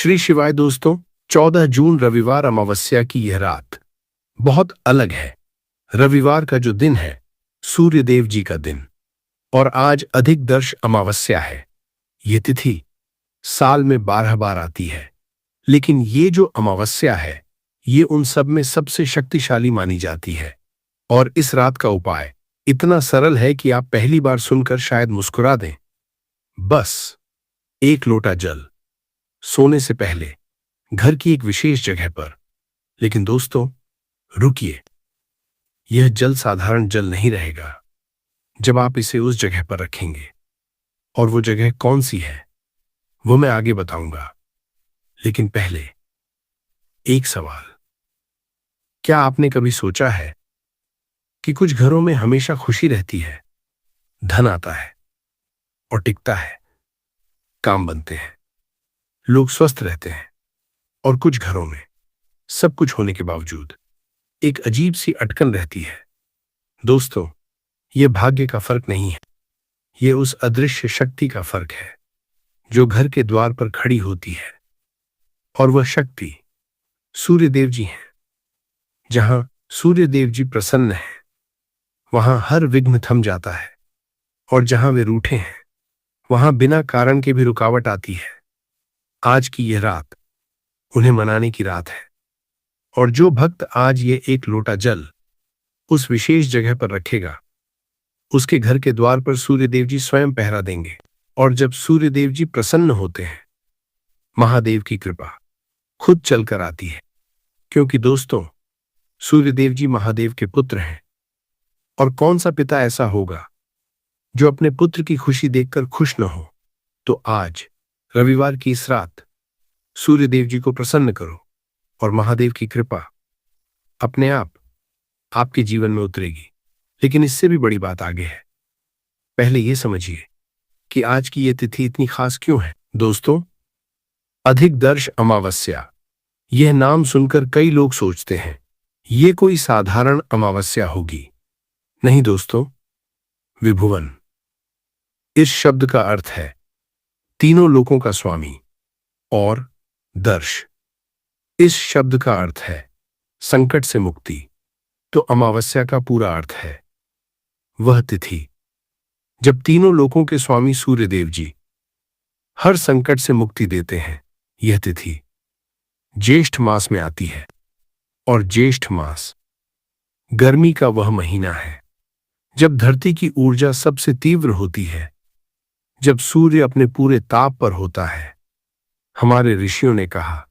श्री शिवाय दोस्तों। 14 जून रविवार अमावस्या की यह रात बहुत अलग है। रविवार का जो दिन है सूर्यदेव जी का दिन, और आज अधिक दर्श अमावस्या है। ये तिथि साल में 12 बार आती है, लेकिन ये जो अमावस्या है ये उन सब में सबसे शक्तिशाली मानी जाती है। और इस रात का उपाय इतना सरल है कि आप पहली बार सुनकर शायद मुस्कुरा दें। बस एक लोटा जल सोने से पहले घर की एक विशेष जगह पर। लेकिन दोस्तों रुकिए, यह जल साधारण जल नहीं रहेगा जब आप इसे उस जगह पर रखेंगे। और वो जगह कौन सी है वो मैं आगे बताऊंगा, लेकिन पहले एक सवाल। क्या आपने कभी सोचा है कि कुछ घरों में हमेशा खुशी रहती है, धन आता है और टिकता है, काम बनते हैं, लोग स्वस्थ रहते हैं, और कुछ घरों में सब कुछ होने के बावजूद एक अजीब सी अटकन रहती है। दोस्तों यह भाग्य का फर्क नहीं है, यह उस अदृश्य शक्ति का फर्क है जो घर के द्वार पर खड़ी होती है। और वह शक्ति सूर्यदेव जी हैं। जहां सूर्यदेव जी प्रसन्न हैं वहां हर विघ्न थम जाता है, और जहां वे रूठे हैं वहां बिना कारण के भी रुकावट आती है। आज की यह रात उन्हें मनाने की रात है, और जो भक्त आज ये एक लोटा जल उस विशेष जगह पर रखेगा उसके घर के द्वार पर सूर्यदेव जी स्वयं पहरा देंगे। और जब सूर्यदेव जी प्रसन्न होते हैं महादेव की कृपा खुद चलकर आती है, क्योंकि दोस्तों सूर्यदेव जी महादेव के पुत्र हैं। और कौन सा पिता ऐसा होगा जो अपने पुत्र की खुशी देखकर खुश न हो। तो आज रविवार की इस रात सूर्यदेव जी को प्रसन्न करो, और महादेव की कृपा अपने आप आपके जीवन में उतरेगी। लेकिन इससे भी बड़ी बात आगे है। पहले यह समझिए कि आज की यह तिथि इतनी खास क्यों है। दोस्तों अधिक दर्श अमावस्या, यह नाम सुनकर कई लोग सोचते हैं यह कोई साधारण अमावस्या होगी। नहीं दोस्तों, विभुवन इस शब्द का अर्थ है तीनों लोकों का स्वामी, और दर्श इस शब्द का अर्थ है संकट से मुक्ति। तो अमावस्या का पूरा अर्थ है वह तिथि जब तीनों लोकों के स्वामी सूर्यदेव जी हर संकट से मुक्ति देते हैं। यह तिथि ज्येष्ठ मास में आती है, और ज्येष्ठ मास गर्मी का वह महीना है जब धरती की ऊर्जा सबसे तीव्र होती है, जब सूर्य अपने पूरे ताप पर होता है। हमारे ऋषियों ने कहा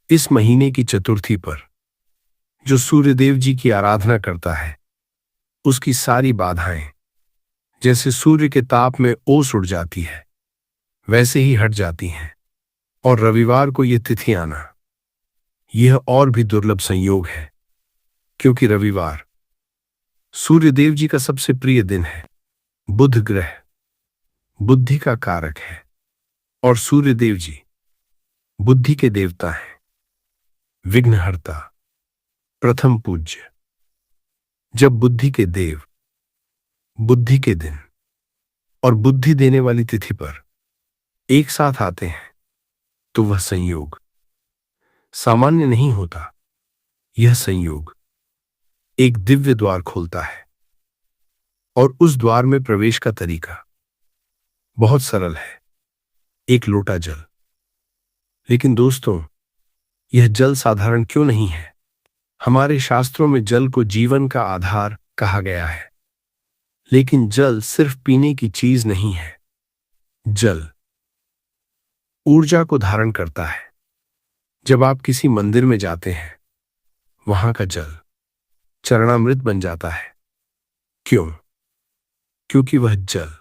इस महीने की चतुर्थी पर जो सूर्यदेव जी की आराधना करता है उसकी सारी बाधाएं जैसे सूर्य के ताप में ओस उड़ जाती है वैसे ही हट जाती हैं। और रविवार को यह तिथि आना यह और भी दुर्लभ संयोग है, क्योंकि रविवार सूर्यदेव जी का सबसे प्रिय दिन है। बुध ग्रह बुद्धि का कारक है, और सूर्यदेव जी बुद्धि के देवता हैं, विघ्नहर्ता, प्रथम पूज्य। जब बुद्धि के देव बुद्धि के दिन और बुद्धि देने वाली तिथि पर एक साथ आते हैं तो वह संयोग सामान्य नहीं होता। यह संयोग एक दिव्य द्वार खोलता है, और उस द्वार में प्रवेश का तरीका बहुत सरल है, एक लोटा जल। लेकिन दोस्तों यह जल साधारण क्यों नहीं है। हमारे शास्त्रों में जल को जीवन का आधार कहा गया है, लेकिन जल सिर्फ पीने की चीज नहीं है। जल ऊर्जा को धारण करता है। जब आप किसी मंदिर में जाते हैं वहां का जल चरणामृत बन जाता है। क्यों? क्योंकि वह जल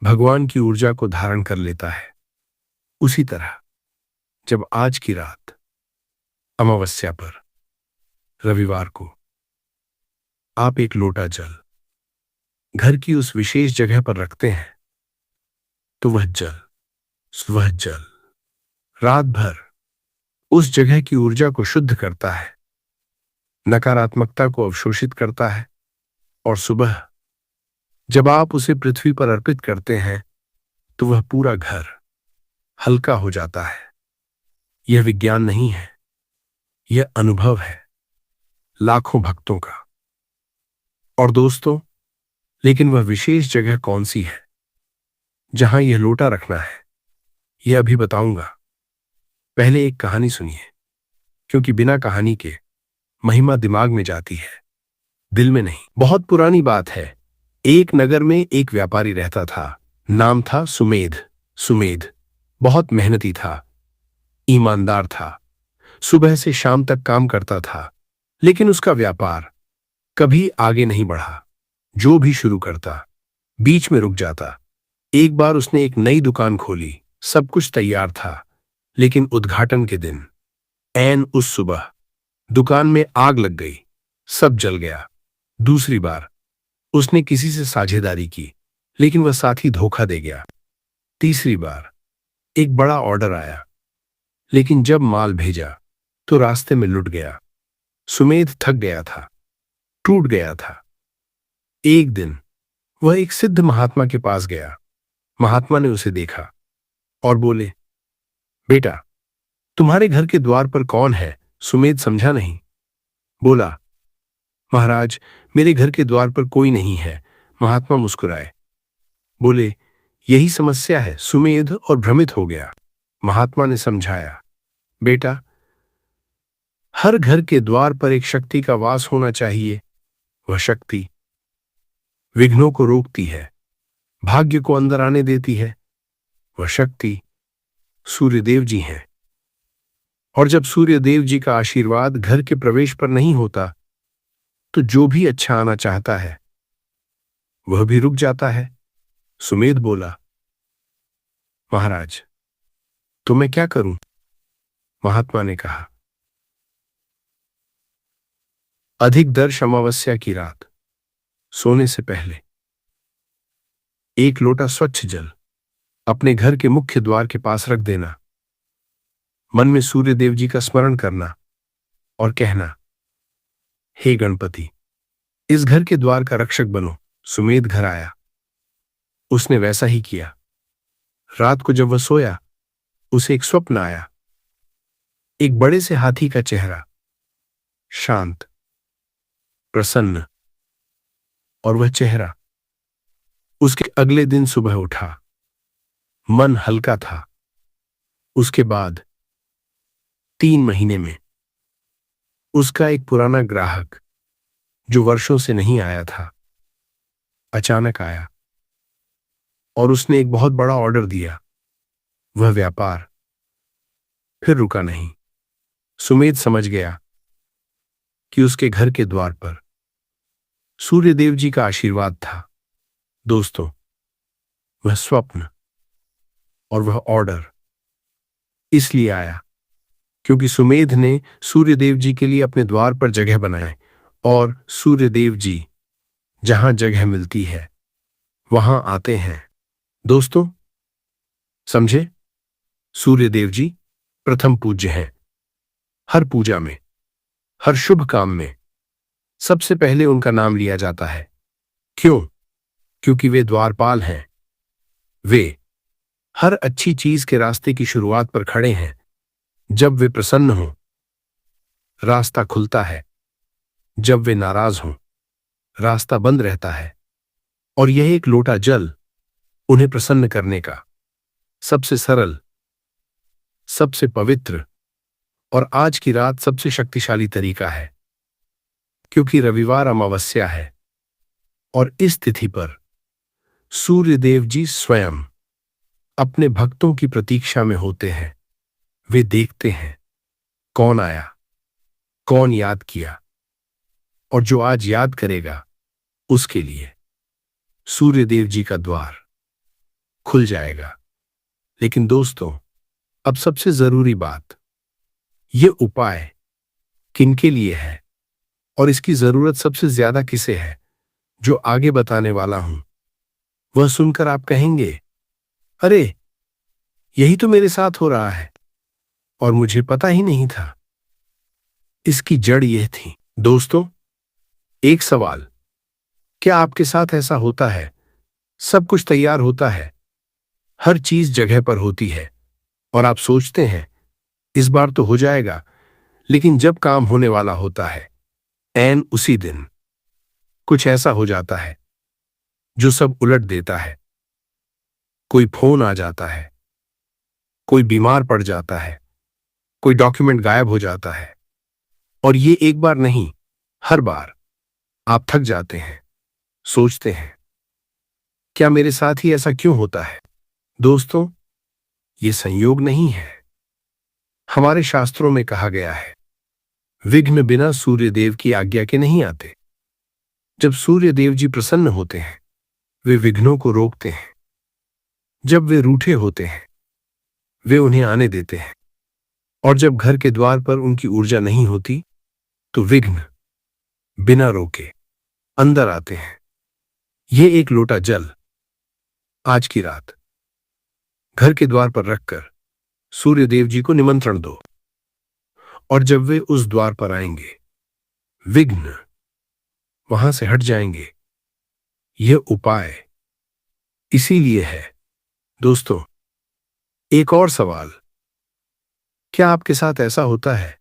भगवान की ऊर्जा को धारण कर लेता है। उसी तरह जब आज की रात अमावस्या पर रविवार को आप एक लोटा जल घर की उस विशेष जगह पर रखते हैं तो वह जल रात भर उस जगह की ऊर्जा को शुद्ध करता है, नकारात्मकता को अवशोषित करता है। और सुबह जब आप उसे पृथ्वी पर अर्पित करते हैं तो वह पूरा घर हल्का हो जाता है, यह विज्ञान नहीं है, यह अनुभव है लाखों भक्तों का। और दोस्तों, लेकिन वह विशेष जगह कौन सी है जहां यह लोटा रखना है, यह अभी बताऊंगा। पहले एक कहानी सुनिए, क्योंकि बिना कहानी के महिमा दिमाग में जाती है, दिल में नहीं। बहुत पुरानी बात है। एक नगर में एक व्यापारी रहता था। नाम था सुमेध। सुमेध बहुत मेहनती था, ईमानदार था, सुबह से शाम तक काम करता था, लेकिन उसका व्यापार कभी आगे नहीं बढ़ा। जो भी शुरू करता, बीच में रुक जाता। एक बार उसने एक नई दुकान खोली, सब कुछ तैयार था, लेकिन उद्घाटन के दिन ऐन उस सुबह दुकान में आग लग गई, सब जल गया। दूसरी बार उसने किसी से साझेदारी की, लेकिन वह साथी धोखा दे गया। तीसरी बार एक बड़ा ऑर्डर आया, लेकिन जब माल भेजा तो रास्ते में लुट गया। सुमेध थक गया था, टूट गया था। एक दिन वह एक सिद्ध महात्मा के पास गया। महात्मा ने उसे देखा और बोले, बेटा, तुम्हारे घर के द्वार पर कौन है? सुमेध समझा नहीं। बोला, महाराज, मेरे घर के द्वार पर कोई नहीं है। महात्मा मुस्कुराए, बोले, यही समस्या है। सुमेध और भ्रमित हो गया। महात्मा ने समझाया, बेटा, हर घर के द्वार पर एक शक्ति का वास होना चाहिए। वह शक्ति विघ्नों को रोकती है, भाग्य को अंदर आने देती है। वह शक्ति सूर्यदेव जी हैं। और जब सूर्यदेव जी का आशीर्वाद घर के प्रवेश पर नहीं होता, तो जो भी अच्छा आना चाहता है वह भी रुक जाता है। सुमेध बोला, महाराज, तो मैं क्या करूं? महात्मा ने कहा, अधिक दर्श अमावस्या की रात सोने से पहले एक लोटा स्वच्छ जल अपने घर के मुख्य द्वार के पास रख देना। मन में सूर्यदेव जी का स्मरण करना और कहना, हे गणपति, इस घर के द्वार का रक्षक बनो। सुमेध घर आया। उसने वैसा ही किया। रात को जब वह सोया, उसे एक स्वप्न आया। एक बड़े से हाथी का चेहरा, शांत, प्रसन्न। और वह चेहरा उसके अगले दिन सुबह उठा, मन हल्का था। उसके बाद 3 महीने में उसका एक पुराना ग्राहक, जो वर्षों से नहीं आया था, अचानक आया और उसने एक बहुत बड़ा ऑर्डर दिया। वह व्यापार फिर रुका नहीं। सुमेध समझ गया कि उसके घर के द्वार पर सूर्यदेव जी का आशीर्वाद था। दोस्तों, वह स्वप्न और वह ऑर्डर इसलिए आया क्योंकि सुमेध ने सूर्यदेव जी के लिए अपने द्वार पर जगह बनाए, और सूर्यदेव जी जहां जगह मिलती है वहां आते हैं। दोस्तों, समझे? सूर्यदेव जी प्रथम पूज्य हैं। हर पूजा में, हर शुभ काम में सबसे पहले उनका नाम लिया जाता है। क्यों? क्योंकि वे द्वारपाल हैं। वे हर अच्छी चीज के रास्ते की शुरुआत पर खड़े हैं। जब वे प्रसन्न हों, रास्ता खुलता है। जब वे नाराज हों, रास्ता बंद रहता है। और यह एक लोटा जल उन्हें प्रसन्न करने का सबसे सरल, सबसे पवित्र और आज की रात सबसे शक्तिशाली तरीका है। क्योंकि रविवार अमावस्या है और इस तिथि पर सूर्यदेव जी स्वयं अपने भक्तों की प्रतीक्षा में होते हैं। वे देखते हैं कौन आया, कौन याद किया, और जो आज याद करेगा उसके लिए सूर्यदेव जी का द्वार खुल जाएगा। लेकिन दोस्तों, अब सबसे जरूरी बात, यह उपाय किनके लिए है और इसकी जरूरत सबसे ज्यादा किसे है? जो आगे बताने वाला हूं, वह सुनकर आप कहेंगे, अरे, यही तो मेरे साथ हो रहा है और मुझे पता ही नहीं था। इसकी जड़ यह थी। दोस्तों, एक सवाल, क्या आपके साथ ऐसा होता है? सब कुछ तैयार होता है, हर चीज जगह पर होती है, और आप सोचते हैं इस बार तो हो जाएगा। लेकिन जब काम होने वाला होता है, ऐन उसी दिन कुछ ऐसा हो जाता है जो सब उलट देता है। कोई फोन आ जाता है, कोई बीमार पड़ जाता है, कोई डॉक्यूमेंट गायब हो जाता है। और ये एक बार नहीं, हर बार आप थक जाते हैं, सोचते हैं, क्या मेरे साथ ही ऐसा क्यों होता है? दोस्तों, ये संयोग नहीं है। हमारे शास्त्रों में कहा गया है, विघ्न बिना सूर्य देव की आज्ञा के नहीं आते। जब सूर्य देव जी प्रसन्न होते हैं, वे विघ्नों को रोकते हैं। जब वे रूठे होते हैं, वे उन्हें आने देते हैं। और जब घर के द्वार पर उनकी ऊर्जा नहीं होती, तो विघ्न बिना रोके अंदर आते हैं। ये एक लोटा जल आज की रात घर के द्वार पर रखकर सूर्य देव जी को निमंत्रण दो। और जब वे उस द्वार पर आएंगे, विघ्न वहां से हट जाएंगे। यह उपाय इसीलिए है। दोस्तों, एक और सवाल, क्या आपके साथ ऐसा होता है?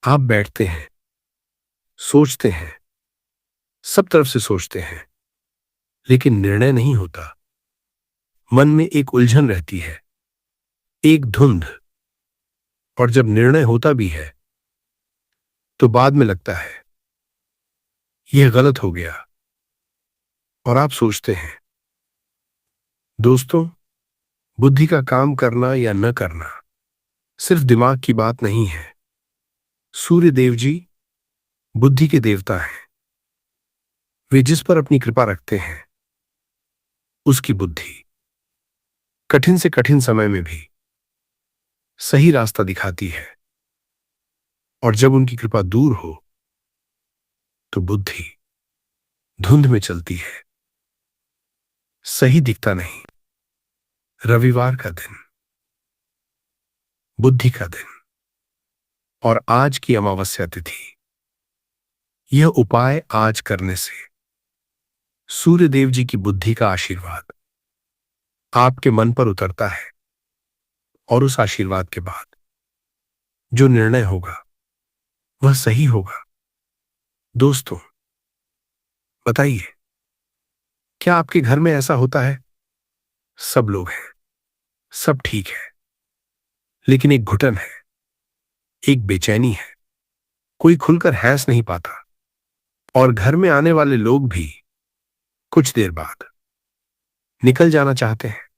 आप बैठते हैं, सोचते हैं, सब तरफ से सोचते हैं, लेकिन निर्णय नहीं होता। मन में एक उलझन रहती है, एक धुंध। और जब निर्णय होता भी है, तो बाद में लगता है यह गलत हो गया। और आप सोचते हैं। दोस्तों, बुद्धि का काम करना या न करना सिर्फ दिमाग की बात नहीं है। सूर्य देव जी बुद्धि के देवता हैं। वे जिस पर अपनी कृपा रखते हैं, उसकी बुद्धि कठिन से कठिन समय में भी सही रास्ता दिखाती है। और जब उनकी कृपा दूर हो, तो बुद्धि धुंध में चलती है, सही दिखता नहीं। रविवार का दिन, बुद्धि का दिन, और आज की अमावस्या तिथि। यह उपाय आज करने से सूर्य देव जी की बुद्धि का आशीर्वाद आपके मन पर उतरता है। और उस आशीर्वाद के बाद जो निर्णय होगा, वह सही होगा। दोस्तों, बताइए, क्या आपके घर में ऐसा होता है? सब लोग हैं, सब ठीक है, लेकिन एक घुटन है, एक बेचैनी है। कोई खुलकर हंस नहीं पाता। और घर में आने वाले लोग भी कुछ देर बाद निकल जाना चाहते हैं।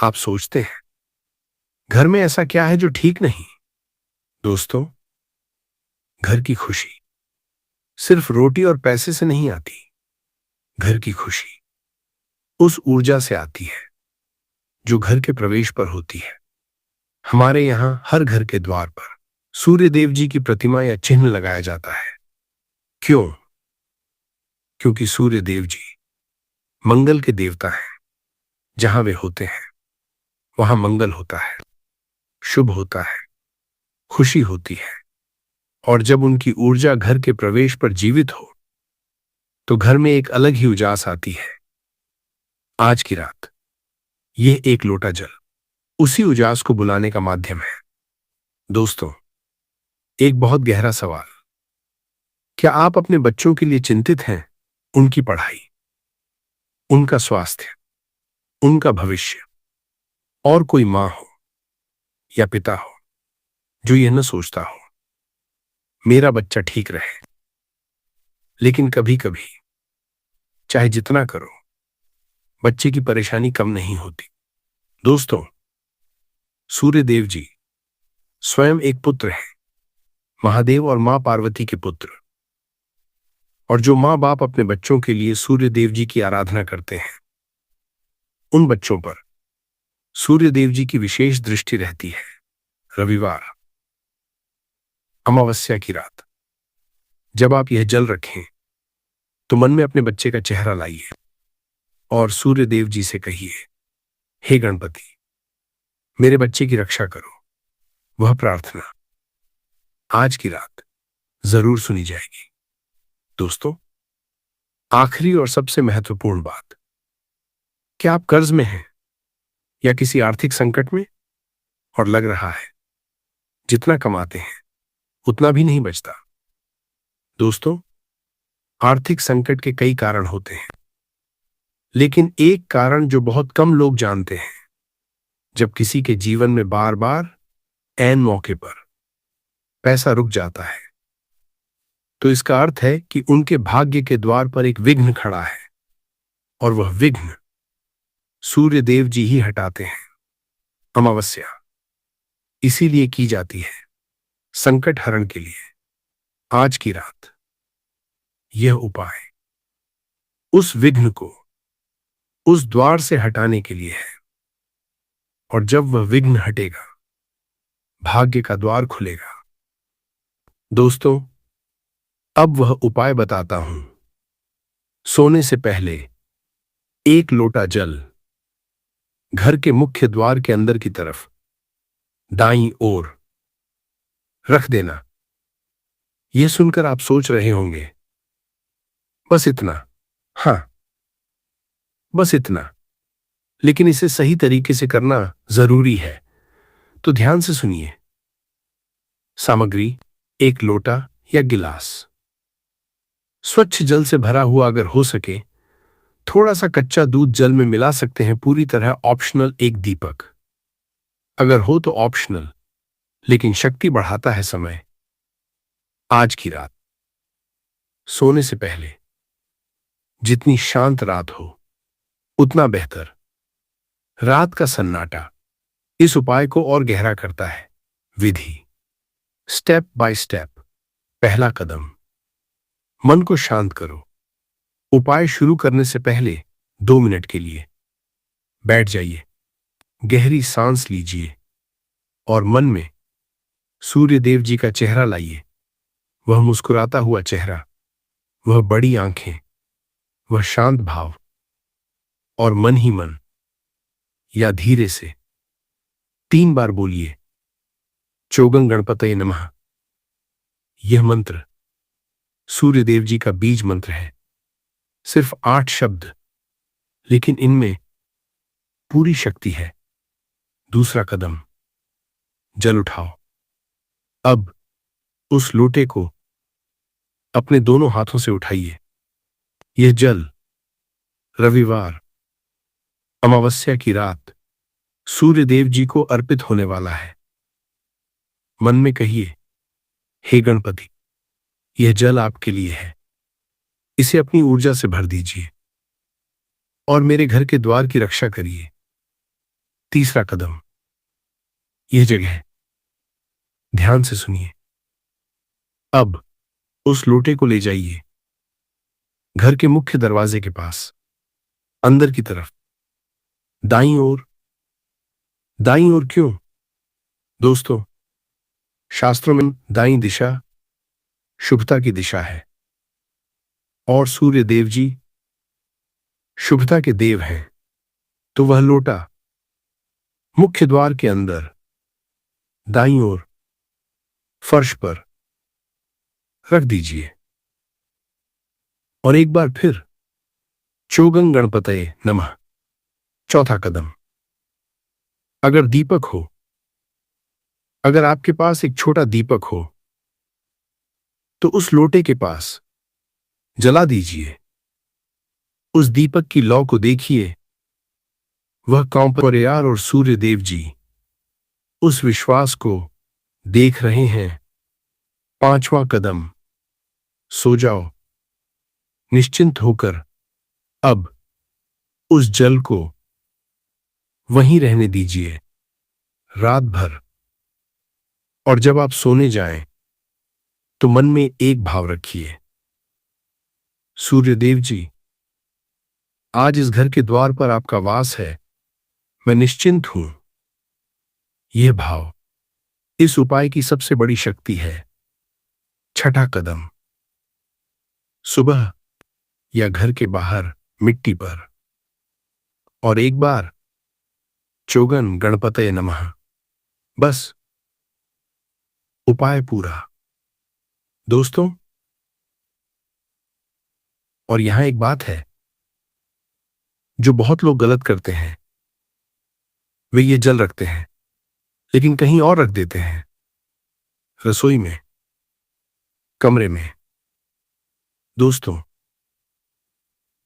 आप सोचते हैं, घर में ऐसा क्या है जो ठीक नहीं? दोस्तों, घर की खुशी सिर्फ रोटी और पैसे से नहीं आती। घर की खुशी उस ऊर्जा से आती है जो घर के प्रवेश पर होती है। हमारे यहां हर घर के द्वार पर सूर्य देव जी की प्रतिमा या चिन्ह लगाया जाता है। क्यों? क्योंकि सूर्य देव जी मंगल के देवता हैं। जहां वे होते हैं, वहां मंगल होता है, शुभ होता है, खुशी होती है। और जब उनकी ऊर्जा घर के प्रवेश पर जीवित हो, तो घर में एक अलग ही उजास आती है। आज की रात यह एक लोटा जल उसी उजास को बुलाने का माध्यम है। दोस्तों, एक बहुत गहरा सवाल, क्या आप अपने बच्चों के लिए चिंतित हैं? उनकी पढ़ाई, उनका स्वास्थ्य, उनका भविष्य। और कोई मां हो या पिता हो जो यह न सोचता हो, मेरा बच्चा ठीक रहे। लेकिन कभी कभी चाहे जितना करो, बच्चे की परेशानी कम नहीं होती। दोस्तों, सूर्य देव जी स्वयं एक पुत्र हैं, महादेव और मां पार्वती के पुत्र। और जो मां बाप अपने बच्चों के लिए सूर्य देव जी की आराधना करते हैं, उन बच्चों पर सूर्य देव जी की विशेष दृष्टि रहती है। रविवार, अमावस्या की रात, जब आप यह जल रखें, तो मन में अपने बच्चे का चेहरा लाइए और सूर्य देव जी से कहिए, हे गणपति, मेरे बच्चे की रक्षा करो। वह प्रार्थना आज की रात जरूर सुनी जाएगी। दोस्तों, आखिरी और सबसे महत्वपूर्ण बात, क्या आप कर्ज में हैं या किसी आर्थिक संकट में और लग रहा है जितना कमाते हैं उतना भी नहीं बचता। दोस्तों, आर्थिक संकट के कई कारण होते हैं, लेकिन एक कारण जो बहुत कम लोग जानते हैं, जब किसी के जीवन में बार बार ऐन मौके पर पैसा रुक जाता है, तो इसका अर्थ है कि उनके भाग्य के द्वार पर एक विघ्न खड़ा है, और वह विघ्न सूर्य देव जी ही हटाते हैं। अमावस्या इसीलिए की जाती है संकट हरण के लिए। आज की रात यह उपाय उस विघ्न को उस द्वार से हटाने के लिए है, और जब वह विघ्न हटेगा, भाग्य का द्वार खुलेगा। दोस्तों, अब वह उपाय बताता हूं। सोने से पहले एक लोटा जल घर के मुख्य द्वार के अंदर की तरफ दाईं ओर रख देना। यह सुनकर आप सोच रहे होंगे, बस इतना? हां, बस इतना। लेकिन इसे सही तरीके से करना जरूरी है, तो ध्यान से सुनिए। सामग्री: एक लोटा या गिलास, स्वच्छ जल से भरा हुआ, अगर हो सके थोड़ा सा कच्चा दूध जल में मिला सकते हैं, पूरी तरह ऑप्शनल। एक दीपक, अगर हो तो ऑप्शनल, लेकिन शक्ति बढ़ाता है समय। आज की रात सोने से पहले, जितनी शांत रात हो उतना बेहतर। रात का सन्नाटा इस उपाय को और गहरा करता है। विधि: स्टेप बाय स्टेप। पहला कदम, मन को शांत करो। उपाय शुरू करने से पहले 2 मिनट के लिए बैठ जाइए, गहरी सांस लीजिए और मन में सूर्य देव जी का चेहरा लाइए। वह मुस्कुराता हुआ चेहरा, वह बड़ी आंखें, वह शांत भाव, और मन ही मन या धीरे से 3 बार बोलिए, चोगं गणपतये नमः। यह मंत्र सूर्य देव जी का बीज मंत्र है। सिर्फ 8 शब्द, लेकिन इनमें पूरी शक्ति है। दूसरा कदम, जल उठाओ। अब उस लोटे को अपने दोनों हाथों से उठाइए। यह जल रविवार अमावस्या की रात सूर्य देव जी को अर्पित होने वाला है। मन में कहिए, हे गणपति, यह जल आपके लिए है। इसे अपनी ऊर्जा से भर दीजिए और मेरे घर के द्वार की रक्षा करिए। तीसरा कदम, यह जगह ध्यान से सुनिए। अब उस लोटे को ले जाइए घर के मुख्य दरवाजे के पास, अंदर की तरफ, दाईं ओर। दाईं ओर क्यों? दोस्तों, शास्त्रों में दाईं दिशा शुभता की दिशा है, और सूर्य देव जी शुभता के देव हैं। तो वह लोटा मुख्य द्वार के अंदर दाईं ओर फर्श पर रख दीजिए, और एक बार फिर चोगं गणपतये नमः। चौथा कदम, अगर दीपक हो, अगर आपके पास एक छोटा दीपक हो, तो उस लोटे के पास जला दीजिए। उस दीपक की लौ को देखिए, वह कौंपरयार और सूर्य देव जी उस विश्वास को देख रहे हैं। पांचवां कदम, सो जाओ निश्चिंत होकर। अब उस जल को वहीं रहने दीजिए रात भर, और जब आप सोने जाएं तो मन में एक भाव रखिए, सूर्य देव जी, आज इस घर के द्वार पर आपका वास है, मैं निश्चिंत हूं। यह भाव इस उपाय की सबसे बड़ी शक्ति है। छठा कदम, सुबह या घर के बाहर मिट्टी पर, और एक बार चोगन गणपतये नमः। बस, उपाय पूरा। दोस्तों, और यहां एक बात है जो बहुत लोग गलत करते हैं। वे ये जल रखते हैं, लेकिन कहीं और रख देते हैं। रसोई में, कमरे में। दोस्तों,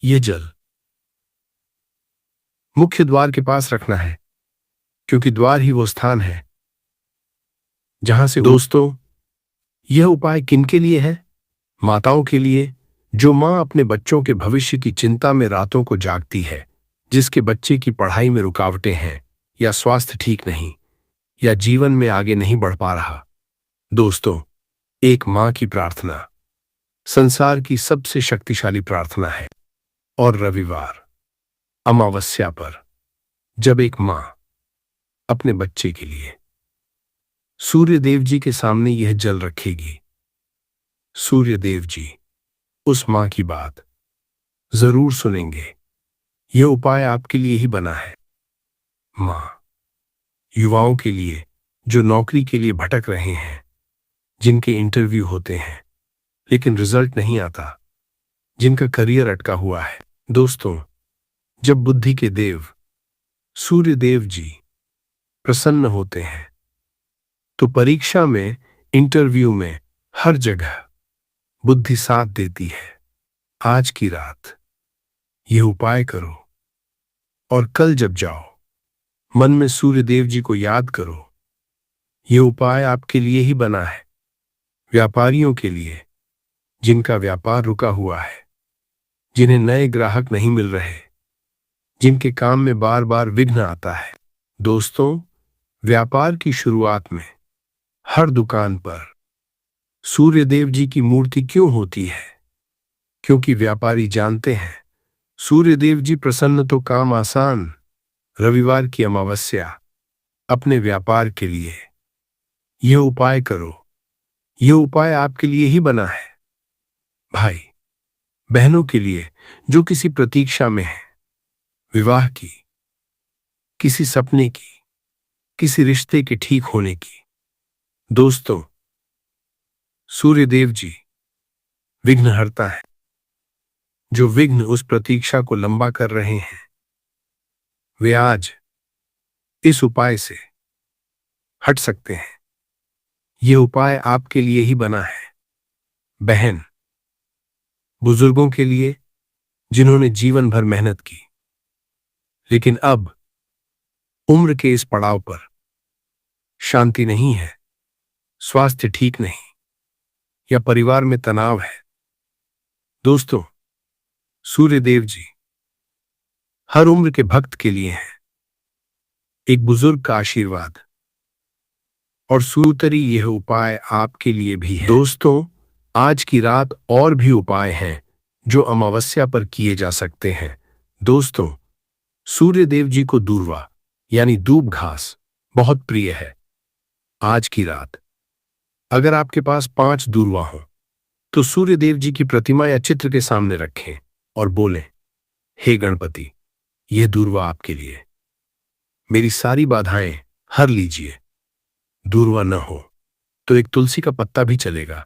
यह जल मुख्य द्वार के पास रखना है, क्योंकि द्वार ही वो स्थान है जहां से। दोस्तों, यह उपाय किनके लिए है? माताओं के लिए, जो मां अपने बच्चों के भविष्य की चिंता में रातों को जागती है, जिसके बच्चे की पढ़ाई में रुकावटें हैं, या स्वास्थ्य ठीक नहीं, या जीवन में आगे नहीं बढ़ पा रहा। दोस्तों, एक मां की प्रार्थना संसार की सबसे शक्तिशाली प्रार्थना है। और रविवार अमावस्या पर जब एक मां अपने बच्चे के लिए सूर्य देव जी के सामने यह जल रखेगी, सूर्य देव जी उस मां की बात जरूर सुनेंगे। यह उपाय आपके लिए ही बना है। मां, युवाओं के लिए जो नौकरी के लिए भटक रहे हैं, जिनके इंटरव्यू होते हैं लेकिन रिजल्ट नहीं आता, जिनका करियर अटका हुआ है। दोस्तों, जब बुद्धि के देव सूर्य देव जी प्रसन्न होते हैं, तो परीक्षा में, इंटरव्यू में, हर जगह बुद्धि साथ देती है। आज की रात यह उपाय करो, और कल जब जाओ, मन में सूर्य देव जी को याद करो। यह उपाय आपके लिए ही बना है। व्यापारियों के लिए, जिनका व्यापार रुका हुआ है, जिन्हें नए ग्राहक नहीं मिल रहे, जिनके काम में बार बार विघ्न आता है। दोस्तों, व्यापार की शुरुआत में हर दुकान पर सूर्य देव जी की मूर्ति क्यों होती है? क्योंकि व्यापारी जानते हैं, सूर्य देव जी प्रसन्न तो काम आसान। रविवार की अमावस्या अपने व्यापार के लिए यह उपाय करो। यह उपाय आपके लिए ही बना है। भाई बहनों के लिए जो किसी प्रतीक्षा में है, विवाह की, किसी सपने की, किसी रिश्ते के ठीक होने की। दोस्तों, सूर्य देव जी विघ्नहर्ता है। जो विघ्न उस प्रतीक्षा को लंबा कर रहे हैं, वे आज इस उपाय से हट सकते हैं। यह उपाय आपके लिए ही बना है। बहन, बुजुर्गों के लिए, जिन्होंने जीवन भर मेहनत की, लेकिन अब उम्र के इस पड़ाव पर शांति नहीं है, स्वास्थ्य ठीक नहीं, या परिवार में तनाव है। दोस्तों, सूर्य देव जी हर उम्र के भक्त के लिए हैं। एक बुजुर्ग का आशीर्वाद और सूतरी यह उपाय आपके लिए भी है। दोस्तों, आज की रात और भी उपाय हैं जो अमावस्या पर किए जा सकते हैं। दोस्तों, सूर्य देव जी को दूर्वा यानी दूब घास बहुत प्रिय है। आज की रात अगर आपके पास 5 दूर्वा हो, तो सूर्य देव जी की प्रतिमा या चित्र के सामने रखें और बोलें, हे गणपति, यह दूर्वा आपके लिए, मेरी सारी बाधाएं हर लीजिए। दूर्वा न हो तो एक तुलसी का पत्ता भी चलेगा।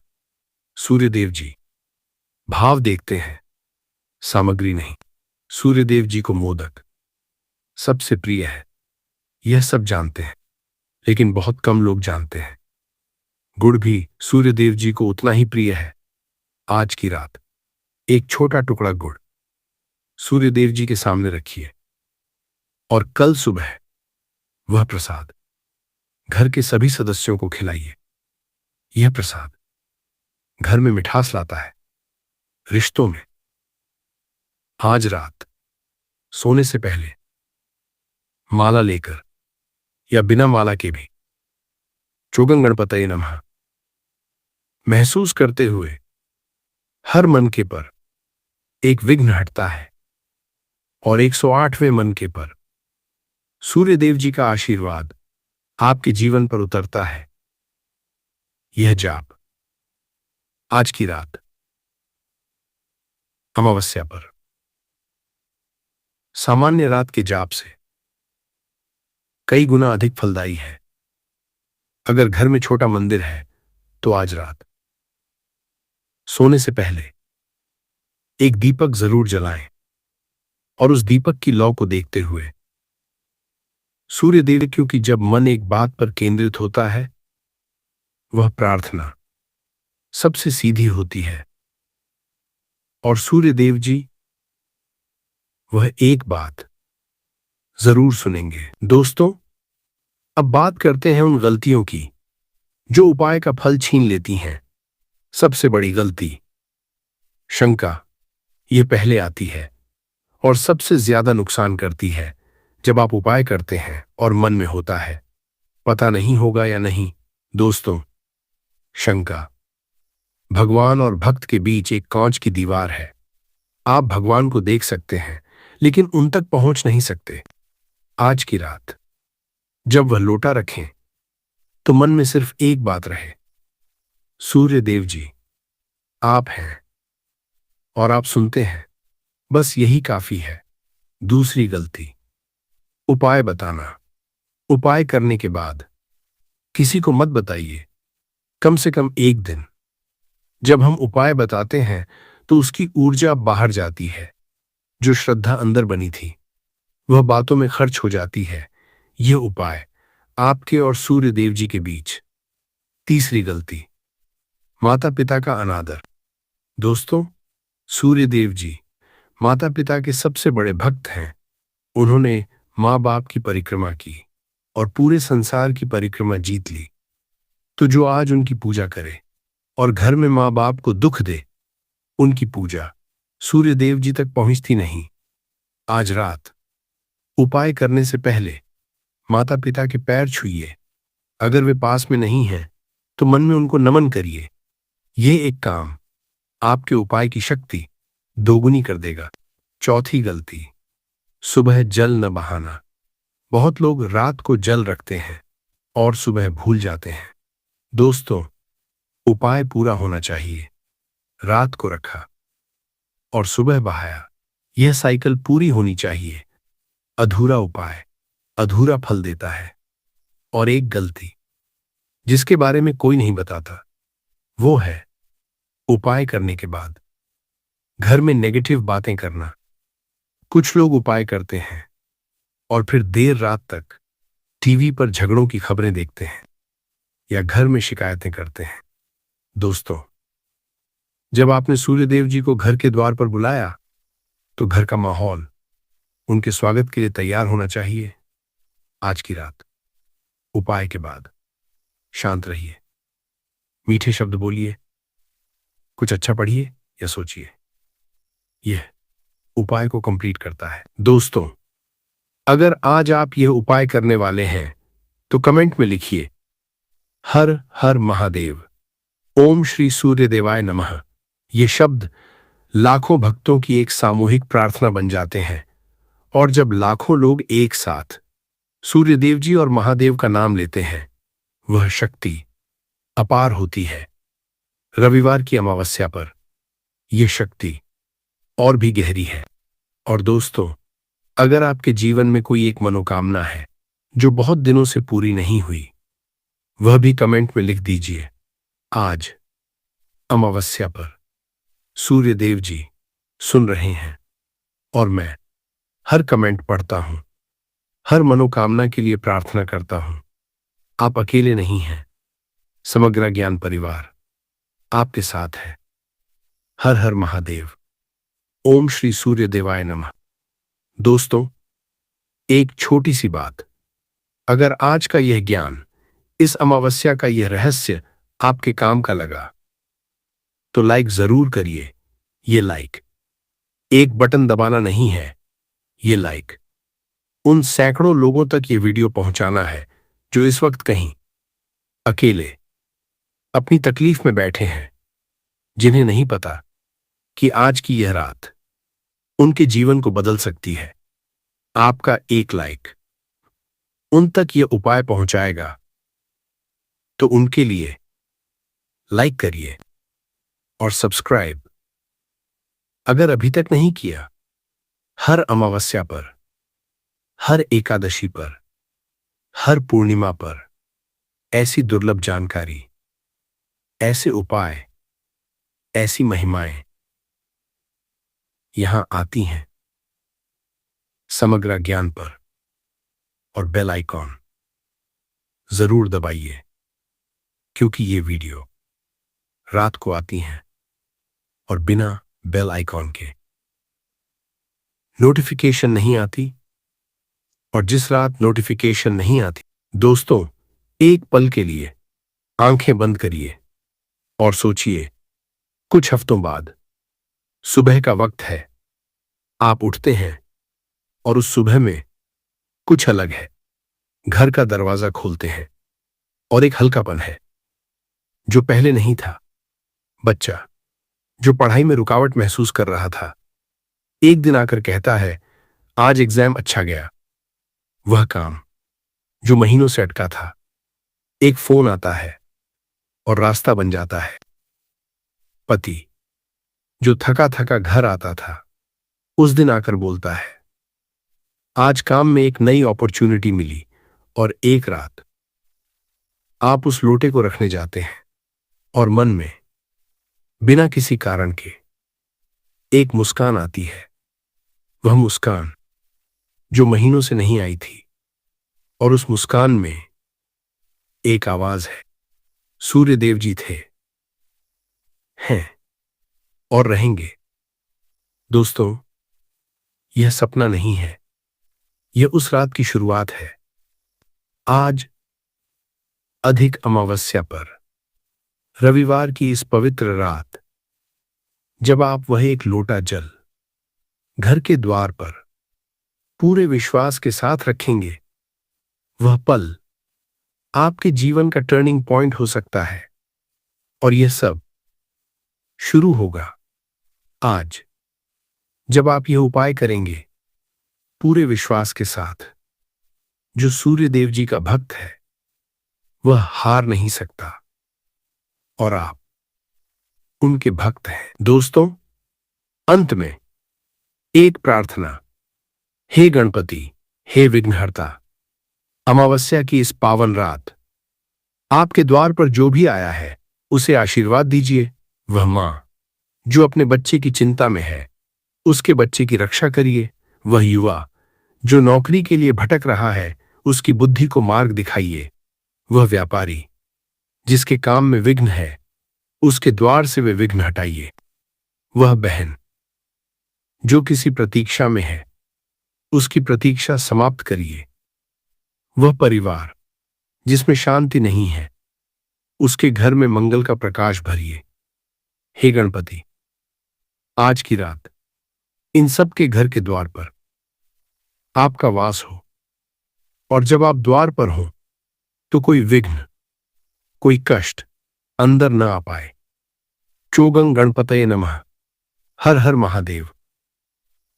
सूर्य देव जी भाव देखते हैं, सामग्री नहीं। सूर्य देव जी को मोदक सबसे प्रिय है, यह सब जानते हैं, लेकिन बहुत कम लोग जानते हैं। गुड़ भी सूर्य देव जी को उतना ही प्रिय है। आज की रात एक छोटा टुकड़ा गुड़ सूर्य देव जी के सामने रखिए, और कल सुबह वह प्रसाद घर के सभी सदस्यों को खिलाइए। यह प्रसाद घर में मिठास लाता है, रिश्तों में। आज रात सोने से पहले माला लेकर या बिना माला के भी चोगं गणपतये नमः महसूस करते हुए हर मनके पर एक विघ्न हटता है, और 108वें मनके पर सूर्य देव जी का आशीर्वाद आपके जीवन पर उतरता है। यह जाप आज की रात अमावस्या पर सामान्य रात के जाप से कई गुना अधिक फलदायी है। अगर घर में छोटा मंदिर है, तो आज रात सोने से पहले एक दीपक जरूर जलाएं, और उस दीपक की लौ को देखते हुए सूर्य देव, क्योंकि जब मन एक बात पर केंद्रित होता है, वह प्रार्थना सबसे सीधी होती है। और सूर्य देव जी वह एक बात जरूर सुनेंगे। दोस्तों, अब बात करते हैं उन गलतियों की जो उपाय का फल छीन लेती हैं। सबसे बड़ी गलती शंका। ये पहले आती है और सबसे ज्यादा नुकसान करती है जब आप उपाय करते हैं और मन में होता है पता नहीं होगा या नहीं। दोस्तों, शंका भगवान और भक्त के बीच एक कांच की दीवार है। आप भगवान को देख सकते हैं लेकिन उन तक पहुंच नहीं सकते। आज की रात जब वह लोटा रखें तो मन में सिर्फ एक बात रहे, सूर्य देव जी आप हैं और आप सुनते हैं। बस यही काफी है। दूसरी गलती उपाय बताना। उपाय करने के बाद किसी को मत बताइए, कम से कम एक दिन। जब हम उपाय बताते हैं तो उसकी ऊर्जा बाहर जाती है। जो श्रद्धा अंदर बनी थी वह बातों में खर्च हो जाती है। यह उपाय आपके और सूर्य देव जी के बीच। तीसरी गलती माता पिता का अनादर। दोस्तों, सूर्य देव जी माता पिता के सबसे बड़े भक्त हैं। उन्होंने माँ बाप की परिक्रमा की और पूरे संसार की परिक्रमा जीत ली। तो जो आज उनकी पूजा करे और घर में माँ बाप को दुख दे, उनकी पूजा सूर्य देव जी तक पहुंचती नहीं। आज रात उपाय करने से पहले माता पिता के पैर छूइए। अगर वे पास में नहीं हैं तो मन में उनको नमन करिए। यह एक काम आपके उपाय की शक्ति दोगुनी कर देगा। चौथी गलती सुबह जल न बहाना। बहुत लोग रात को जल रखते हैं और सुबह भूल जाते हैं। दोस्तों, उपाय पूरा होना चाहिए। रात को रखा और सुबह बहाया, यह साइकिल पूरी होनी चाहिए। अधूरा उपाय अधूरा फल देता है। और एक गलती जिसके बारे में कोई नहीं बताता वो है उपाय करने के बाद घर में नेगेटिव बातें करना। कुछ लोग उपाय करते हैं और फिर देर रात तक टीवी पर झगड़ों की खबरें देखते हैं या घर में शिकायतें करते हैं। दोस्तों, जब आपने सूर्यदेव जी को घर के द्वार पर बुलाया तो घर का माहौल उनके स्वागत के लिए तैयार होना चाहिए। आज की रात उपाय के बाद शांत रहिए, मीठे शब्द बोलिए, कुछ अच्छा पढ़िए या सोचिए। यह उपाय को कंप्लीट करता है। दोस्तों, अगर आज आप यह उपाय करने वाले हैं तो कमेंट में लिखिए हर हर महादेव, ओम श्री सूर्य देवाय नमः। ये शब्द लाखों भक्तों की एक सामूहिक प्रार्थना बन जाते हैं। और जब लाखों लोग एक साथ सूर्यदेव जी और महादेव का नाम लेते हैं, वह शक्ति अपार होती है। रविवार की अमावस्या पर यह शक्ति और भी गहरी है। और दोस्तों, अगर आपके जीवन में कोई एक मनोकामना है जो बहुत दिनों से पूरी नहीं हुई, वह भी कमेंट में लिख दीजिए। आज अमावस्या पर सूर्यदेव जी सुन रहे हैं और मैं हर कमेंट पढ़ता हूं, हर मनोकामना के लिए प्रार्थना करता हूं। आप अकेले नहीं हैं। समग्र ज्ञान परिवार आपके साथ है। हर हर महादेव, ओम श्री सूर्य देवाय नमः। दोस्तों, एक छोटी सी बात, अगर आज का यह ज्ञान, इस अमावस्या का यह रहस्य आपके काम का लगा तो लाइक जरूर करिए। ये लाइक एक बटन दबाना नहीं है। ये लाइक उन सैकड़ों लोगों तक ये वीडियो पहुंचाना है जो इस वक्त कहीं अकेले अपनी तकलीफ में बैठे हैं, जिन्हें नहीं पता कि आज की यह रात उनके जीवन को बदल सकती है। आपका एक लाइक उन तक यह उपाय पहुंचाएगा, तो उनके लिए लाइक करिए और सब्सक्राइब अगर अभी तक नहीं किया। हर अमावस्या पर, हर एकादशी पर, हर पूर्णिमा पर ऐसी दुर्लभ जानकारी, ऐसे उपाय, ऐसी महिमाएं यहां आती हैं समग्र ज्ञान पर। और बेल आइकॉन जरूर दबाइए, क्योंकि ये वीडियो रात को आती हैं और बिना बेल आइकॉन के नोटिफिकेशन नहीं आती। और जिस रात नोटिफिकेशन नहीं आती, दोस्तों, एक पल के लिए आंखें बंद करिए और सोचिए, कुछ हफ्तों बाद सुबह का वक्त है। आप उठते हैं और उस सुबह में कुछ अलग है। घर का दरवाजा खोलते हैं और एक हल्कापन है जो पहले नहीं था। बच्चा जो पढ़ाई में रुकावट महसूस कर रहा था, एक दिन आकर कहता है, आज एग्जाम अच्छा गया। वह काम जो महीनों से अटका था, एक फोन आता है और रास्ता बन जाता है। पति जो थका थका घर आता था, उस दिन आकर बोलता है, आज काम में एक नई अपॉर्चुनिटी मिली। और एक रात आप उस लोटे को रखने जाते हैं और मन में बिना किसी कारण के एक मुस्कान आती है। वह मुस्कान जो महीनों से नहीं आई थी, और उस मुस्कान में एक आवाज है। सूर्य देव जी थे, हैं और रहेंगे। दोस्तों, यह सपना नहीं है, यह उस रात की शुरुआत है। आज अधिक अमावस्या पर, रविवार की इस पवित्र रात, जब आप वह एक लोटा जल घर के द्वार पर पूरे विश्वास के साथ रखेंगे, वह पल आपके जीवन का टर्निंग पॉइंट हो सकता है। और यह सब शुरू होगा आज, जब आप यह उपाय करेंगे पूरे विश्वास के साथ। जो सूर्य देव जी का भक्त है, वह हार नहीं सकता, और आप उनके भक्त हैं। दोस्तों, अंत में एक प्रार्थना। हे गणपति, हे विघ्नहर्ता, अमावस्या की इस पावन रात आपके द्वार पर जो भी आया है, उसे आशीर्वाद दीजिए। वह मां जो अपने बच्चे की चिंता में है, उसके बच्चे की रक्षा करिए। वह युवा जो नौकरी के लिए भटक रहा है, उसकी बुद्धि को मार्ग दिखाइए। वह व्यापारी जिसके काम में विघ्न है, उसके द्वार से वे विघ्न हटाइए। वह बहन जो किसी प्रतीक्षा में है, उसकी प्रतीक्षा समाप्त करिए। वह परिवार जिसमें शांति नहीं है, उसके घर में मंगल का प्रकाश भरिए। हे गणपति, आज की रात इन सब के घर के द्वार पर आपका वास हो, और जब आप द्वार पर हो तो कोई विघ्न, कोई कष्ट अंदर न आ पाए। चोगं गणपतये नमः। हर हर महादेव।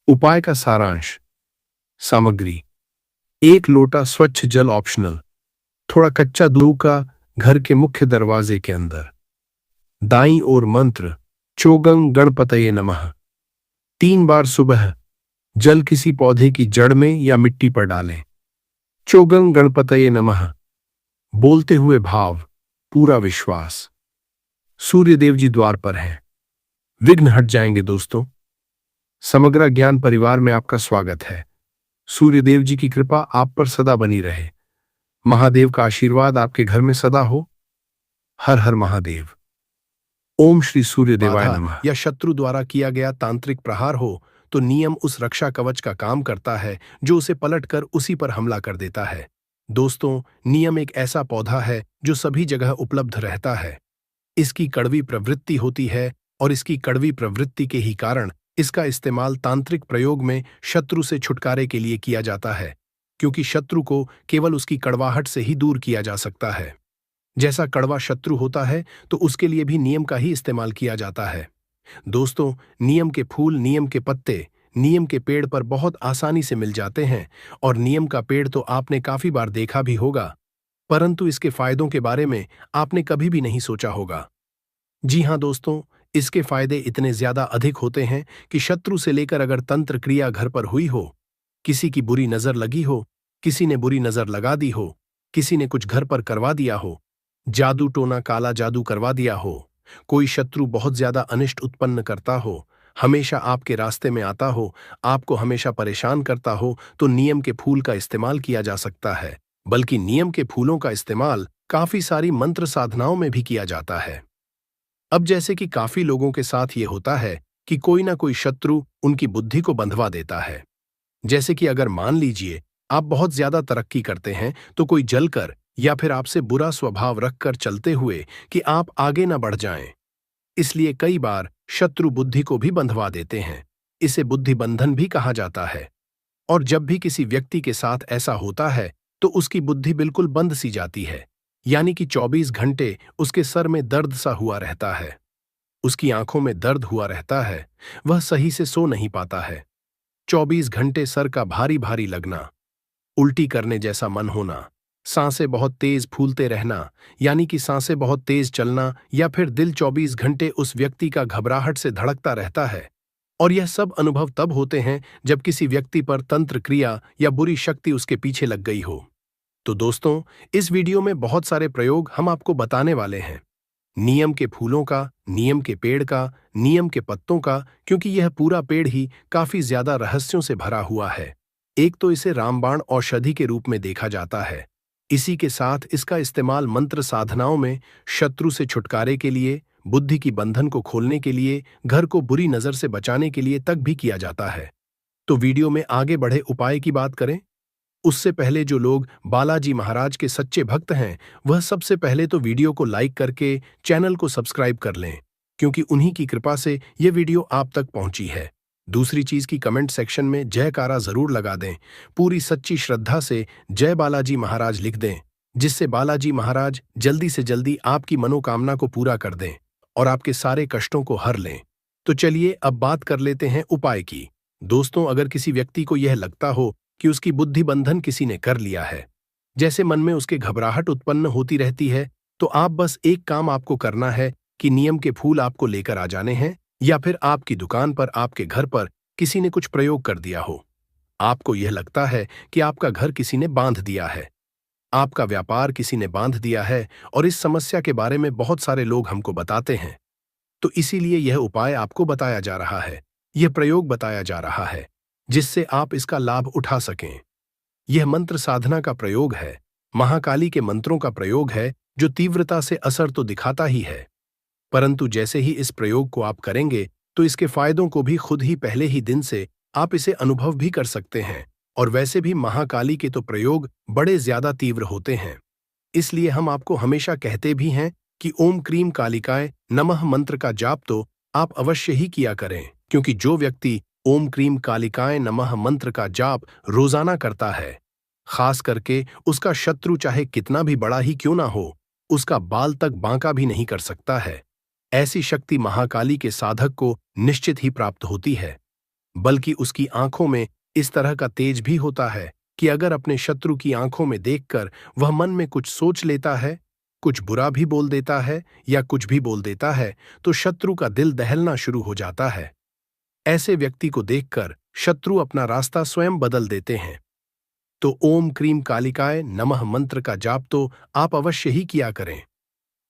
उपाय का सारांश। सामग्री: एक लोटा स्वच्छ जल ऑप्शनल, थोड़ा कच्चा दूध का घर के मुख्य दरवाजे के अंदर। दाईं ओर मंत्र, चोगं गणपतये नमः। 3 बार सुबह जल किसी पौधे की जड़ में या मिट्टी पर डालें। चोगं गणपतये नमः बोलते हुए भाव, पूरा विश्वास, सूर्य देव जी द्वार पर हैं, विघ्न हट जाएंगे। दोस्तों, समग्र ज्ञान परिवार में आपका स्वागत है। सूर्य देव जी की कृपा आप पर सदा बनी रहे। महादेव का आशीर्वाद आपके घर में सदा हो। हर हर महादेव। ओम श्री सूर्य देवाय नमः। या शत्रु द्वारा किया गया तांत्रिक प्रहार हो, तो नियम उस रक्षा कवच का काम करता है जो उसे पलटकर उसी पर हमला कर देता है। दोस्तों, नियम एक ऐसा पौधा है जो सभी जगह उपलब्ध रहता है। इसकी कड़वी प्रवृत्ति होती है, और इसकी कड़वी प्रवृत्ति के ही कारण इसका इस्तेमाल तांत्रिक प्रयोग में शत्रु से छुटकारे के लिए किया जाता है, क्योंकि शत्रु को केवल उसकी कड़वाहट से ही दूर किया जा सकता है। जैसा कड़वा शत्रु होता है, तो उसके लिए भी नियम का ही इस्तेमाल किया जाता है। दोस्तों, नियम के फूल, नियम के पत्ते नियम के पेड़ पर बहुत आसानी से मिल जाते हैं, और नियम का पेड़ तो आपने काफी बार देखा भी होगा, परंतु इसके फायदों के बारे में आपने कभी भी नहीं सोचा होगा। जी हाँ दोस्तों, इसके फायदे इतने ज्यादा अधिक होते हैं कि शत्रु से लेकर अगर तंत्र क्रिया घर पर हुई हो, किसी की बुरी नजर लगी हो, किसी ने बुरी नजर लगा दी हो, किसी ने कुछ घर पर करवा दिया हो, जादू टोना काला जादू करवा दिया हो, कोई शत्रु बहुत ज्यादा अनिष्ट उत्पन्न करता हो, हमेशा आपके रास्ते में आता हो, आपको हमेशा परेशान करता हो, तो नियम के फूल का इस्तेमाल किया जा सकता है। बल्कि नियम के फूलों का इस्तेमाल काफी सारी मंत्र साधनाओं में भी किया जाता है। अब जैसे कि काफी लोगों के साथ ये होता है कि कोई ना कोई शत्रु उनकी बुद्धि को बंधवा देता है। जैसे कि अगर मान लीजिए आप बहुत ज्यादा तरक्की करते हैं तो कोई जलकर या फिर आपसे बुरा स्वभाव रखकर चलते हुए कि आप आगे ना बढ़ जाएं। इसलिए कई बार शत्रु बुद्धि को भी बंधवा देते हैं। इसे बुद्धि बंधन भी कहा जाता है। और जब भी किसी व्यक्ति के साथ ऐसा होता है तो उसकी बुद्धि बिल्कुल बंद सी जाती है, यानी कि 24 घंटे उसके सर में दर्द सा हुआ रहता है, उसकी आंखों में दर्द हुआ रहता है, वह सही से सो नहीं पाता है। 24 घंटे सर का भारी भारी लगना, उल्टी करने जैसा मन होना, सांसें बहुत तेज फूलते रहना, यानी कि सांसें बहुत तेज चलना, या फिर दिल 24 घंटे उस व्यक्ति का घबराहट से धड़कता रहता है। और यह सब अनुभव तब होते हैं जब किसी व्यक्ति पर तंत्र क्रिया या बुरी शक्ति उसके पीछे लग गई हो। तो दोस्तों, इस वीडियो में बहुत सारे प्रयोग हम आपको बताने वाले हैं। नियम के फूलों का, नियम के पेड़ का, नियम के पत्तों का, क्योंकि यह पूरा पेड़ ही काफी ज्यादा रहस्यों से भरा हुआ है। एक तो इसे रामबाण औषधि के रूप में देखा जाता है। इसी के साथ इसका इस्तेमाल मंत्र साधनाओं में शत्रु से छुटकारे के लिए, बुद्धि की बंधन को खोलने के लिए, घर को बुरी नजर से बचाने के लिए तक भी किया जाता है। तो वीडियो में आगे बढ़े उपाय की बात करें उससे पहले जो लोग बालाजी महाराज के सच्चे भक्त हैं वह सबसे पहले तो वीडियो को लाइक करके चैनल को सब्सक्राइब कर लें, क्योंकि उन्हीं की कृपा से यह वीडियो आप तक पहुंची है। दूसरी चीज की कमेंट सेक्शन में जयकारा जरूर लगा दें, पूरी सच्ची श्रद्धा से जय बालाजी महाराज लिख दें, जिससे बालाजी महाराज जल्दी से जल्दी आपकी मनोकामना को पूरा कर दें और आपके सारे कष्टों को हर लें। तो चलिए अब बात कर लेते हैं उपाय की। दोस्तों, अगर किसी व्यक्ति को यह लगता हो कि उसकी बुद्धि बंधन किसी ने कर लिया है, जैसे मन में उसके घबराहट उत्पन्न होती रहती है, तो आप बस एक काम आपको करना है कि नियम के फूल आपको लेकर आ जाने हैं, या फिर आपकी दुकान पर, आपके घर पर किसी ने कुछ प्रयोग कर दिया हो। आपको यह लगता है कि आपका घर किसी ने बांध दिया है, आपका व्यापार किसी ने बांध दिया है, और इस समस्या के बारे में बहुत सारे लोग हमको बताते हैं। तो इसीलिए यह उपाय आपको बताया जा रहा है, यह प्रयोग बताया जा रहा है, जिससे आप इसका लाभ उठा सकें। यह मंत्र साधना का प्रयोग है, महाकाली के मंत्रों का प्रयोग है, जो तीव्रता से असर तो दिखाता ही है, परंतु जैसे ही इस प्रयोग को आप करेंगे तो इसके फायदों को भी खुद ही पहले ही दिन से आप इसे अनुभव भी कर सकते हैं। और वैसे भी महाकाली के तो प्रयोग बड़े ज्यादा तीव्र होते हैं, इसलिए हम आपको हमेशा कहते भी हैं कि ओम क्रीम कालिकाय नमः मंत्र का जाप तो आप अवश्य ही किया करें, क्योंकि जो व्यक्ति ओम क्रीम कालिकाय नमः मंत्र का जाप रोजाना करता है, खास करके उसका शत्रु चाहे कितना भी बड़ा ही क्यों ना हो, उसका बाल तक बांका भी नहीं कर सकता है। ऐसी शक्ति महाकाली के साधक को निश्चित ही प्राप्त होती है, बल्कि उसकी आंखों में इस तरह का तेज भी होता है कि अगर अपने शत्रु की आंखों में देखकर वह मन में कुछ सोच लेता है, कुछ बुरा भी बोल देता है या कुछ भी बोल देता है, तो शत्रु का दिल दहलना शुरू हो जाता है। ऐसे व्यक्ति को देखकर शत्रु अपना रास्ता स्वयं बदल देते हैं। तो ओम क्रीम कालिकाय नमः मंत्र का जाप तो आप अवश्य ही किया करें।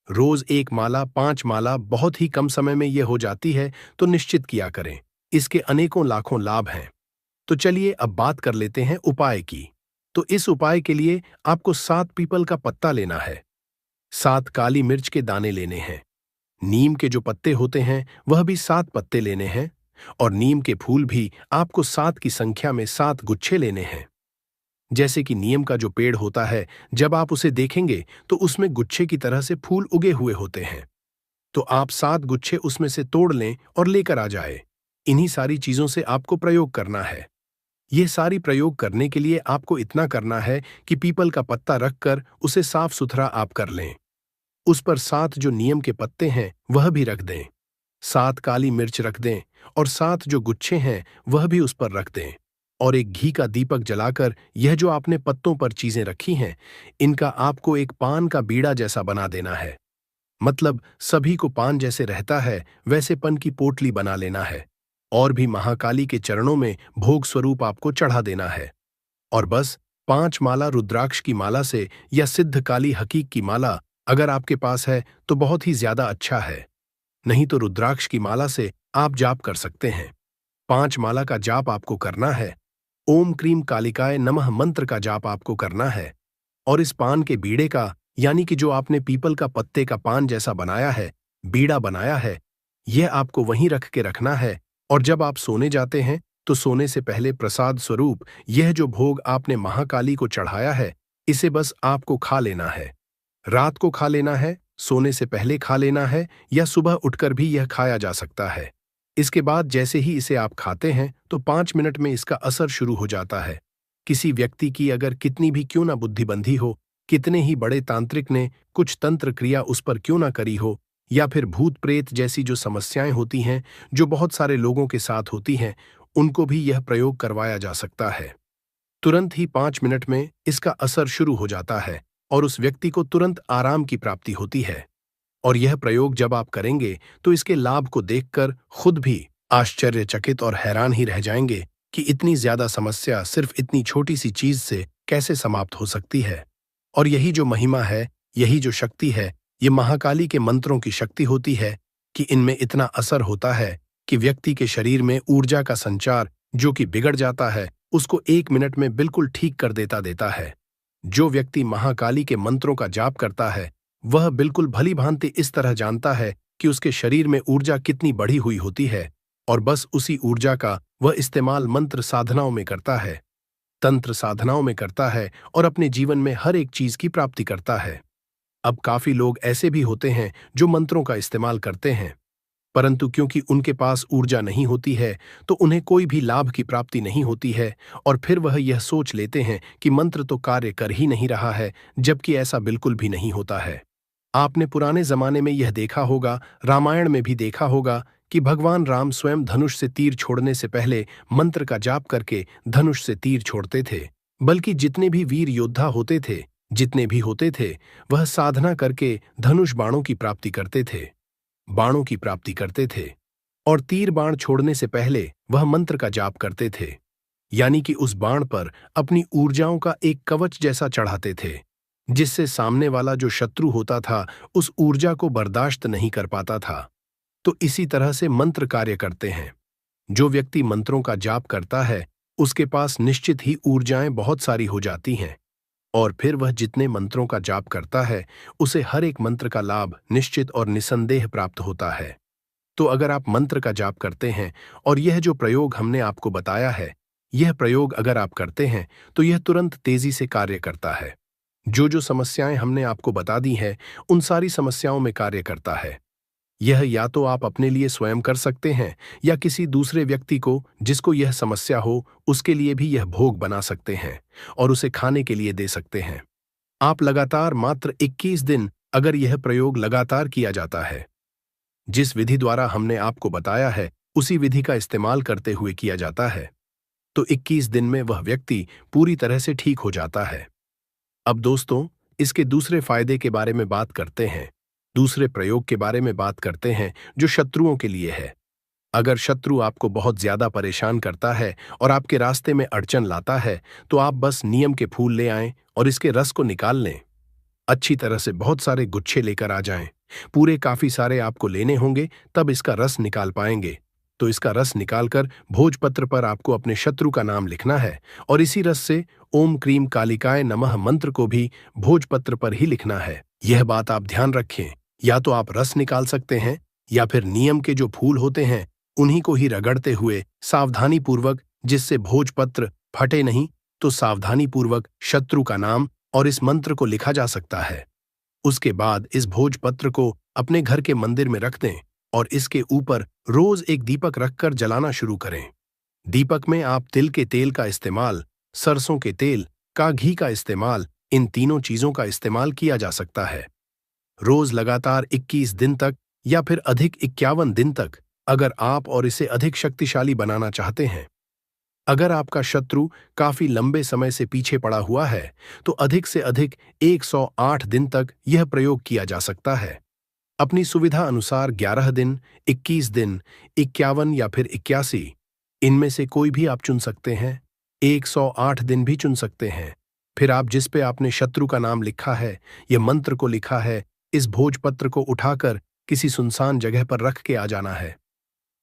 रोज 1 माला, 5 माला बहुत ही कम समय में यह हो जाती है, तो निश्चित किया करें। इसके अनेकों लाखों लाभ हैं। तो चलिए अब बात कर लेते हैं उपाय की। तो इस उपाय के लिए आपको 7 पीपल का पत्ता लेना है, 7 काली मिर्च के दाने लेने हैं, नीम के जो पत्ते होते हैं वह भी 7 पत्ते लेने हैं, और नीम के फूल भी आपको 7 की संख्या में 7 गुच्छे लेने हैं। जैसे कि नीम का जो पेड़ होता है, जब आप उसे देखेंगे तो उसमें गुच्छे की तरह से फूल उगे हुए होते हैं, तो आप 7 गुच्छे उसमें से तोड़ लें और लेकर आ जाए। इन्हीं सारी चीजों से आपको प्रयोग करना है। यह सारी प्रयोग करने के लिए आपको इतना करना है कि पीपल का पत्ता रखकर उसे साफ सुथरा आप कर लें। उस पर 7 जो नीम के पत्ते हैं वह भी रख दें, 7 काली मिर्च रख दें, और 7 जो गुच्छे हैं वह भी उस पर रख दें, और एक घी का दीपक जलाकर यह जो आपने पत्तों पर चीजें रखी हैं, इनका आपको एक पान का बीड़ा जैसा बना देना है। मतलब सभी को पान जैसे रहता है वैसे पन की पोटली बना लेना है, और भी महाकाली के चरणों में भोग स्वरूप आपको चढ़ा देना है। और बस 5 माला रुद्राक्ष की माला से या सिद्ध काली हकीक की माला अगर आपके पास है तो बहुत ही ज्यादा अच्छा है, नहीं तो रुद्राक्ष की माला से आप जाप कर सकते हैं। 5 माला का जाप आपको करना है, ओम क्रीम कालिकाय नमः मंत्र का जाप आपको करना है, और इस पान के बीड़े का यानी कि जो आपने पीपल का पत्ते का पान जैसा बनाया है, बीड़ा बनाया है, यह आपको वहीं रख के रखना है। और जब आप सोने जाते हैं तो सोने से पहले प्रसाद स्वरूप यह जो भोग आपने महाकाली को चढ़ाया है, इसे बस आपको खा लेना है। रात को खा लेना है, सोने से पहले खा लेना है, या सुबह उठकर भी यह खाया जा सकता है। इसके बाद जैसे ही इसे आप खाते हैं तो 5 मिनट में इसका असर शुरू हो जाता है। किसी व्यक्ति की अगर कितनी भी क्यों ना बुद्धिबंधी हो, कितने ही बड़े तांत्रिक ने कुछ तंत्र क्रिया उस पर क्यों ना करी हो, या फिर भूत प्रेत जैसी जो समस्याएं होती हैं, जो बहुत सारे लोगों के साथ होती हैं, उनको भी यह प्रयोग करवाया जा सकता है। तुरंत ही 5 मिनट में इसका असर शुरू हो जाता है और उस व्यक्ति को तुरंत आराम की प्राप्ति होती है। और यह प्रयोग जब आप करेंगे तो इसके लाभ को देखकर खुद भी आश्चर्यचकित और हैरान ही रह जाएंगे कि इतनी ज्यादा समस्या सिर्फ इतनी छोटी सी चीज से कैसे समाप्त हो सकती है। और यही जो महिमा है, यही जो शक्ति है, ये महाकाली के मंत्रों की शक्ति होती है कि इनमें इतना असर होता है कि व्यक्ति के शरीर में ऊर्जा का संचार जो कि बिगड़ जाता है, उसको 1 मिनट में बिल्कुल ठीक कर देता है। जो व्यक्ति महाकाली के मंत्रों का जाप करता है, वह बिल्कुल भली भांति इस तरह जानता है कि उसके शरीर में ऊर्जा कितनी बढ़ी हुई होती है, और बस उसी ऊर्जा का वह इस्तेमाल मंत्र साधनाओं में करता है, तंत्र साधनाओं में करता है, और अपने जीवन में हर एक चीज की प्राप्ति करता है। अब काफी लोग ऐसे भी होते हैं जो मंत्रों का इस्तेमाल करते हैं, परंतु क्योंकि उनके पास ऊर्जा नहीं होती है तो उन्हें कोई भी लाभ की प्राप्ति नहीं होती है, और फिर वह यह सोच लेते हैं कि मंत्र तो कार्य कर ही नहीं रहा है, जबकि ऐसा बिल्कुल भी नहीं होता है। आपने पुराने जमाने में यह देखा होगा, रामायण में भी देखा होगा कि भगवान राम स्वयं धनुष से तीर छोड़ने से पहले मंत्र का जाप करके धनुष से तीर छोड़ते थे। बल्कि जितने भी वीर योद्धा होते थे, जितने भी होते थे, वह साधना करके धनुष बाणों की प्राप्ति करते थे, बाणों की प्राप्ति करते थे, और तीर बाण छोड़ने से पहले वह मंत्र का जाप करते थे, यानी कि उस बाण पर अपनी ऊर्जाओं का एक कवच जैसा चढ़ाते थे, जिससे सामने वाला जो शत्रु होता था उस ऊर्जा को बर्दाश्त नहीं कर पाता था। तो इसी तरह से मंत्र कार्य करते हैं। जो व्यक्ति मंत्रों का जाप करता है, उसके पास निश्चित ही ऊर्जाएं बहुत सारी हो जाती हैं, और फिर वह जितने मंत्रों का जाप करता है, उसे हर एक मंत्र का लाभ निश्चित और निसंदेह प्राप्त होता है। तो अगर आप मंत्र का जाप करते हैं और यह जो प्रयोग हमने आपको बताया है, यह प्रयोग अगर आप करते हैं तो यह तुरंत तेजी से कार्य करता है। जो जो समस्याएं हमने आपको बता दी हैं, उन सारी समस्याओं में कार्य करता है। यह या तो आप अपने लिए स्वयं कर सकते हैं, या किसी दूसरे व्यक्ति को जिसको यह समस्या हो उसके लिए भी यह भोग बना सकते हैं और उसे खाने के लिए दे सकते हैं। आप लगातार मात्र 21 दिन अगर यह प्रयोग लगातार किया जाता है, जिस विधि द्वारा हमने आपको बताया है उसी विधि का इस्तेमाल करते हुए किया जाता है, तो 21 दिन में वह व्यक्ति पूरी तरह से ठीक हो जाता है। अब दोस्तों, इसके दूसरे फायदे के बारे में बात करते हैं, दूसरे प्रयोग के बारे में बात करते हैं जो शत्रुओं के लिए है। अगर शत्रु आपको बहुत ज्यादा परेशान करता है और आपके रास्ते में अड़चन लाता है, तो आप बस नीम के फूल ले आएं और इसके रस को निकाल लें। अच्छी तरह से बहुत सारे गुच्छे लेकर आ जाएं, पूरे काफी सारे आपको लेने होंगे, तब इसका रस निकाल पाएंगे। तो इसका रस निकालकर भोजपत्र पर आपको अपने शत्रु का नाम लिखना है, और इसी रस से ओम क्रीम कालिकाय नमः मंत्र को भी भोजपत्र पर ही लिखना है। यह बात आप ध्यान रखें, या तो आप रस निकाल सकते हैं, या फिर नीम के जो फूल होते हैं उन्हीं को ही रगड़ते हुए सावधानी पूर्वक, जिससे भोजपत्र फटे नहीं, तो सावधानी पूर्वक शत्रु का नाम और इस मंत्र को लिखा जा सकता है। उसके बाद इस भोजपत्र को अपने घर के मंदिर में रख दें और इसके ऊपर रोज एक दीपक रखकर जलाना शुरू करें। दीपक में आप तिल के तेल का इस्तेमाल, सरसों के तेल का घी का इस्तेमाल, इन तीनों चीजों का इस्तेमाल किया जा सकता है। रोज लगातार 21 दिन तक या फिर अधिक 51 दिन तक, अगर आप और इसे अधिक शक्तिशाली बनाना चाहते हैं। अगर आपका शत्रु काफी लंबे समय से पीछे पड़ा हुआ है, तो अधिक से अधिक 108 दिन तक यह प्रयोग किया जा सकता है। अपनी सुविधा अनुसार 11 दिन, 21 दिन, 51 या फिर 81, इनमें से कोई भी आप चुन सकते हैं। 108 दिन भी चुन सकते हैं। फिर आप जिस पे आपने शत्रु का नाम लिखा है, यह मंत्र को लिखा है, इस भोजपत्र को उठाकर किसी सुनसान जगह पर रख के आ जाना है।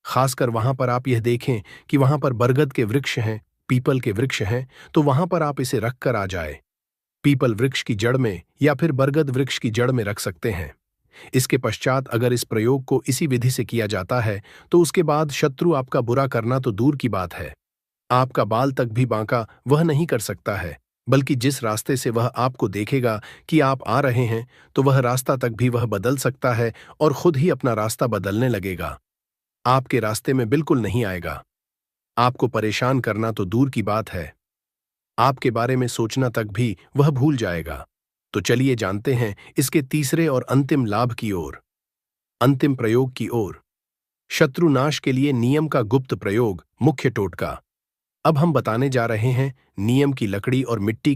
खासकर वहां पर आप यह देखें कि वहां पर बरगद के वृक्ष हैं, पीपल के वृक्ष हैं, तो वहां पर आप इसे रख कर आ जाए। पीपल वृक्ष की जड़ में या फिर बरगद वृक्ष की जड़ में रख सकते हैं। इसके पश्चात अगर इस प्रयोग को इसी विधि से किया जाता है तो उसके बाद शत्रु आपका बुरा करना तो दूर की बात है, आपका बाल तक भी बांका वह नहीं कर सकता है, बल्कि जिस रास्ते से वह आपको देखेगा कि आप आ रहे हैं तो वह रास्ता तक भी वह बदल सकता है और खुद ही अपना रास्ता बदलने लगेगा। आपके रास्ते में बिल्कुल नहीं आएगा। आपको परेशान करना तो दूर की बात है, आपके बारे में सोचना तक भी वह भूल जाएगा। तो चलिए जानते हैं इसके तीसरे और अंतिम लाभ की ओर, अंतिम प्रयोग की ओर। शत्रुनाश के लिए नियम का गुप्त प्रयोग, मुख्य टोटका। अब हम बताने जा रहे हैं नियम की लकड़ी और मिट्टी